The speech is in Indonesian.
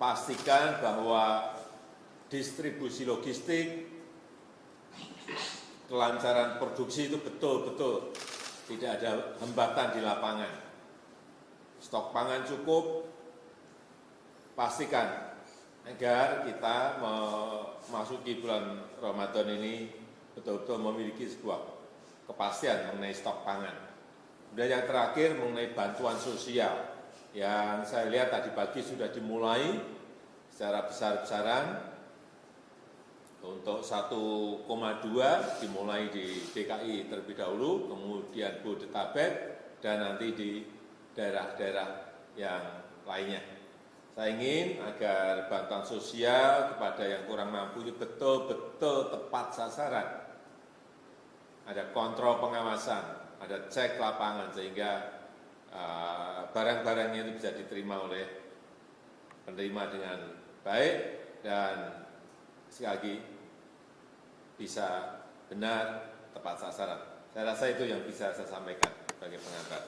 pastikan bahwa distribusi logistik, kelancaran produksi itu betul-betul tidak ada hambatan di lapangan. Stok pangan cukup, pastikan agar kita memasuki bulan Ramadan ini betul-betul memiliki sebuah kepastian mengenai stok pangan. Dan yang terakhir mengenai bantuan sosial yang saya lihat tadi pagi sudah dimulai secara besar-besaran untuk 1,2 dimulai di DKI terlebih dahulu, kemudian Bodetabek, dan nanti di daerah-daerah yang lainnya. Saya ingin agar bantuan sosial kepada yang kurang mampu ini betul-betul tepat sasaran. Ada kontrol pengawasan, ada cek lapangan sehingga barang-barangnya itu bisa diterima oleh penerima dengan baik dan sekali lagi bisa benar tepat sasaran. Saya rasa itu yang bisa saya sampaikan sebagai pengantar.